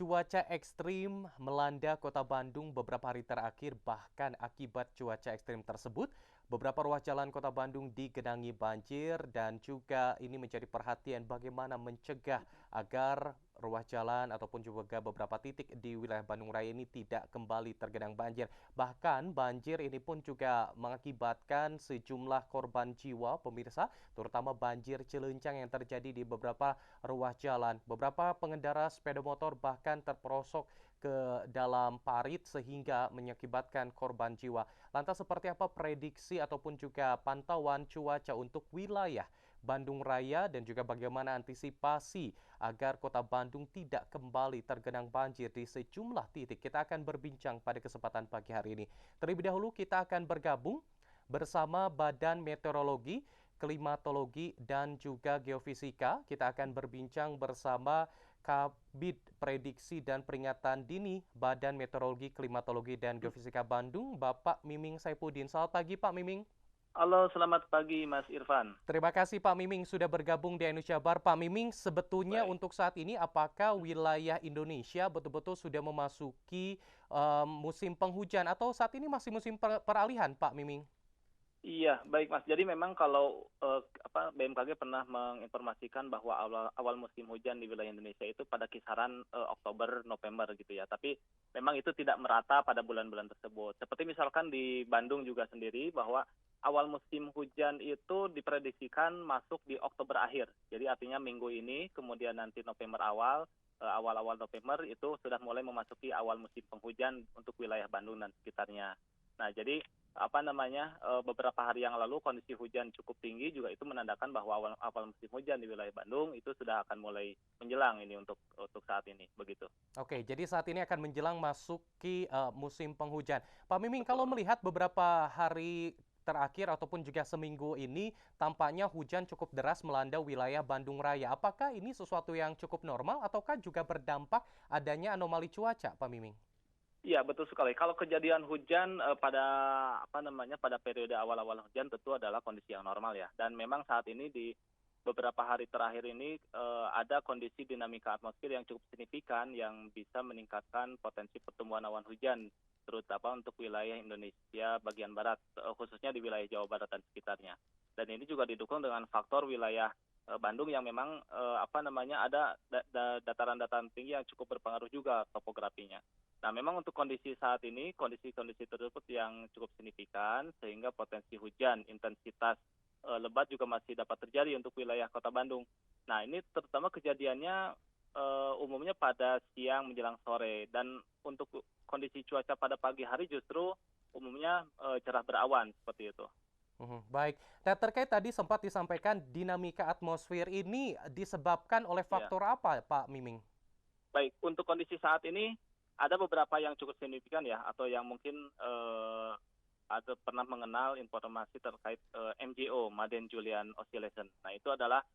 Cuaca ekstrim melanda kota Bandung beberapa hari terakhir. Bahkan akibat cuaca ekstrim tersebut, beberapa ruas jalan kota Bandung digenangi banjir dan juga ini menjadi perhatian bagaimana mencegah agar ruas jalan ataupun juga beberapa titik di wilayah Bandung Raya ini tidak kembali tergenang banjir. Bahkan banjir ini pun juga mengakibatkan sejumlah korban jiwa, pemirsa, terutama banjir Cilencang yang terjadi di beberapa ruas jalan. Beberapa pengendara sepeda motor bahkan terperosok ke dalam parit sehingga mengakibatkan korban jiwa. Lantas seperti apa prediksi ataupun juga pantauan cuaca untuk wilayah Bandung Raya dan juga bagaimana antisipasi agar kota Bandung tidak kembali tergenang banjir di sejumlah titik? Kita akan berbincang pada kesempatan pagi hari ini. Terlebih dahulu kita akan bergabung bersama Badan Meteorologi, Klimatologi, dan juga Geofisika. Kita akan berbincang bersama Kabid Prediksi dan Peringatan Dini Badan Meteorologi, Klimatologi, dan Geofisika Bandung, Bapak Miming Saifuddin. Selamat pagi, Pak Miming. Halo, selamat pagi Mas Irfan. Terima kasih Pak Miming sudah bergabung di Indonesia Bar. Pak Miming, sebetulnya Baik. untuk saat ini apakah wilayah Indonesia betul-betul sudah memasuki musim penghujan atau saat ini masih musim peralihan, Pak Miming? Iya, baik Mas. Jadi memang kalau BMKG pernah menginformasikan bahwa awal awal musim hujan di wilayah Indonesia itu pada kisaran Oktober November gitu ya. Tapi memang itu tidak merata pada bulan-bulan tersebut. Seperti misalkan di Bandung juga sendiri bahwa awal musim hujan itu diprediksikan masuk di Oktober akhir. Jadi artinya minggu ini kemudian nanti November awal awal-awal November itu sudah mulai memasuki awal musim penghujan untuk wilayah Bandung dan sekitarnya. Nah, jadi beberapa hari yang lalu kondisi hujan cukup tinggi juga itu menandakan bahwa awal musim hujan di wilayah Bandung itu sudah akan mulai menjelang ini untuk saat ini begitu. Oke, jadi saat ini akan menjelang masuki musim penghujan. Pak Miming, kalau Betul. melihat beberapa hari terakhir ataupun juga seminggu ini tampaknya hujan cukup deras melanda wilayah Bandung Raya. Apakah ini sesuatu yang cukup normal ataukah juga berdampak adanya anomali cuaca, Pak Miming? Iya, betul sekali. Kalau kejadian hujan pada periode awal-awal hujan tentu adalah kondisi yang normal ya. Dan memang saat ini di beberapa hari terakhir ini ada kondisi dinamika atmosfer yang cukup signifikan yang bisa meningkatkan potensi pertumbuhan awan hujan terutama untuk wilayah Indonesia bagian barat, khususnya di wilayah Jawa Barat dan sekitarnya. Dan ini juga didukung dengan faktor wilayah Bandung yang memang ada dataran-dataran tinggi yang cukup berpengaruh juga topografinya. Nah, memang untuk kondisi saat ini, kondisi-kondisi tersebut yang cukup signifikan, sehingga potensi hujan, intensitas lebat juga masih dapat terjadi untuk wilayah Kota Bandung. Nah, ini terutama kejadiannya umumnya pada siang menjelang sore, dan untuk kondisi cuaca pada pagi hari justru umumnya cerah berawan, seperti itu. Baik. Nah, terkait tadi sempat disampaikan dinamika atmosfer ini disebabkan oleh Ya. faktor apa, Pak Miming? Baik, untuk kondisi saat ini ada beberapa yang cukup signifikan ya, atau yang mungkin ada pernah mengenal informasi terkait MJO, Madden Julian Oscillation. Nah, itu adalah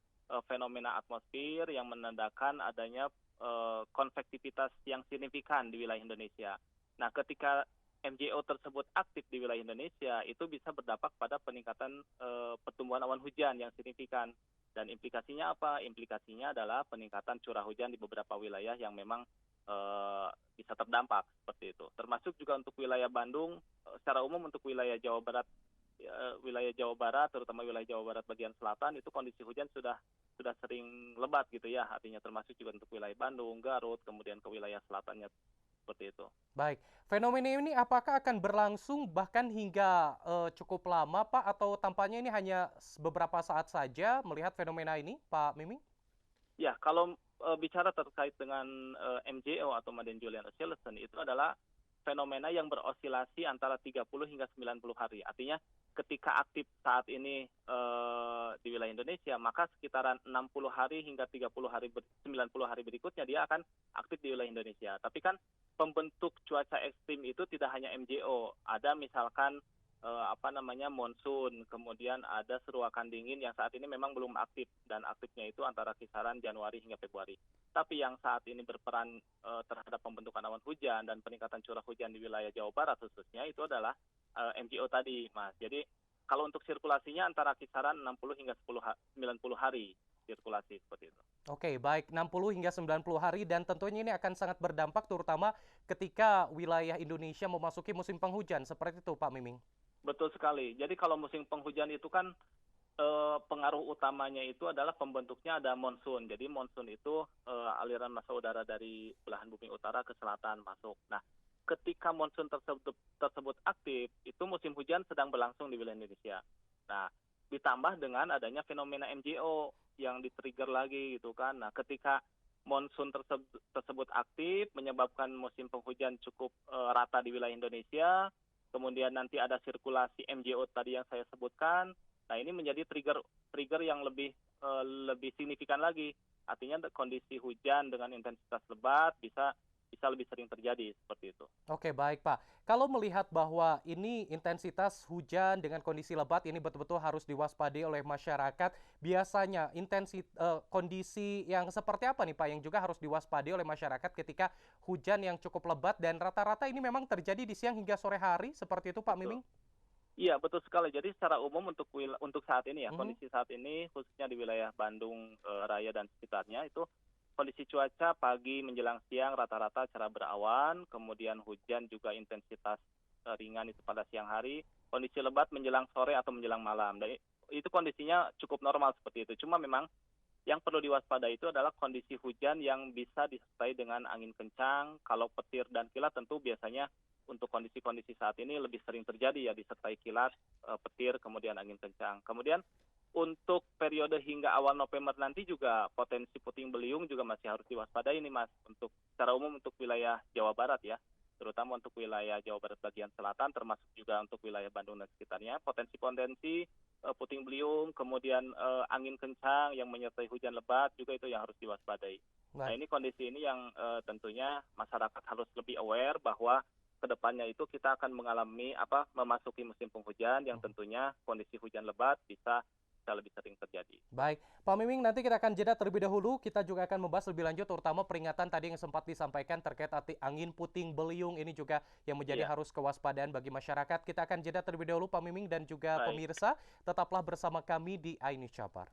fenomena atmosfer yang menandakan adanya konvektivitas yang signifikan di wilayah Indonesia. Nah, ketika MJO tersebut aktif di wilayah Indonesia, itu bisa berdampak pada peningkatan pertumbuhan awan hujan yang signifikan. Dan implikasinya apa? Implikasinya adalah peningkatan curah hujan di beberapa wilayah yang memang bisa terdampak seperti itu. Termasuk juga untuk wilayah Bandung, secara umum untuk wilayah Jawa Barat, terutama wilayah Jawa Barat bagian selatan itu kondisi hujan sudah sering lebat gitu ya. Artinya termasuk juga untuk wilayah Bandung, Garut, kemudian ke wilayah selatannya seperti itu. Baik, fenomena ini apakah akan berlangsung bahkan hingga cukup lama, Pak, atau tampaknya ini hanya beberapa saat saja melihat fenomena ini, Pak Miming? Ya, kalau bicara terkait dengan MJO atau Madden Julian Oscillation itu adalah fenomena yang berosilasi antara 30 hingga 90 hari. Artinya ketika aktif saat ini di wilayah Indonesia, maka sekitaran 60 hari hingga 90 hari berikutnya dia akan aktif di wilayah Indonesia. Tapi kan pembentuk cuaca ekstrim itu tidak hanya MJO, ada misalkan monsun, kemudian ada seruakan dingin yang saat ini memang belum aktif dan aktifnya itu antara kisaran Januari hingga Februari. Tapi yang saat ini berperan terhadap pembentukan awan hujan dan peningkatan curah hujan di wilayah Jawa Barat khususnya itu adalah MJO tadi, Mas. Jadi kalau untuk sirkulasinya antara kisaran 60 hingga 90 hari. sirkulasi seperti itu. Oke, baik 60 hingga 90 hari dan tentunya ini akan sangat berdampak terutama ketika wilayah Indonesia memasuki musim penghujan. Seperti itu, Pak Miming. Betul sekali. Jadi kalau musim penghujan itu kan pengaruh utamanya itu adalah pembentuknya ada monsun. Jadi monsun itu aliran massa udara dari belahan bumi utara ke selatan masuk. Nah, ketika monsun tersebut aktif, itu musim hujan sedang berlangsung di wilayah Indonesia. Nah, ditambah dengan adanya fenomena MJO yang di-trigger lagi gitu kan. Nah, ketika monsun tersebut aktif menyebabkan musim penghujan cukup rata di wilayah Indonesia, kemudian nanti ada sirkulasi MJO tadi yang saya sebutkan. Nah, ini menjadi trigger yang lebih signifikan lagi. Artinya kondisi hujan dengan intensitas lebat bisa lebih sering terjadi seperti itu. Oke, baik Pak. Kalau melihat bahwa ini intensitas hujan dengan kondisi lebat ini betul-betul harus diwaspadai oleh masyarakat. Biasanya kondisi yang seperti apa nih Pak yang juga harus diwaspadai oleh masyarakat ketika hujan yang cukup lebat dan rata-rata ini memang terjadi di siang hingga sore hari seperti itu Pak Betul. Miming? Iya, betul sekali. Jadi secara umum untuk saat ini ya, Mhm. kondisi saat ini khususnya di wilayah Bandung Raya dan sekitarnya itu kondisi cuaca pagi menjelang siang rata-rata cerah berawan, kemudian hujan juga intensitas ringan itu pada siang hari, kondisi lebat menjelang sore atau menjelang malam. Dan itu kondisinya cukup normal seperti itu. Cuma memang yang perlu diwaspadai itu adalah kondisi hujan yang bisa disertai dengan angin kencang. Kalau petir dan kilat tentu biasanya untuk kondisi-kondisi saat ini lebih sering terjadi ya, disertai kilat, petir, kemudian angin kencang. Kemudian untuk periode hingga awal November nanti juga potensi puting beliung juga masih harus diwaspadai nih Mas, untuk secara umum untuk wilayah Jawa Barat ya, terutama untuk wilayah Jawa Barat bagian selatan termasuk juga untuk wilayah Bandung dan sekitarnya, potensi-potensi puting beliung, kemudian angin kencang yang menyertai hujan lebat juga itu yang harus diwaspadai. Nah, Baik. ini kondisi ini yang tentunya masyarakat harus lebih aware bahwa kedepannya itu kita akan memasuki musim penghujan yang tentunya kondisi hujan lebat bisa lebih sering terjadi. Baik, Pak Miming nanti kita akan jeda terlebih dahulu. Kita juga akan membahas lebih lanjut terutama peringatan tadi yang sempat disampaikan terkait angin puting beliung ini juga yang menjadi Iya, harus kewaspadaan bagi masyarakat. Kita akan jeda terlebih dahulu Pak Miming dan juga baik. pemirsa. Tetaplah bersama kami di iNews Jabar.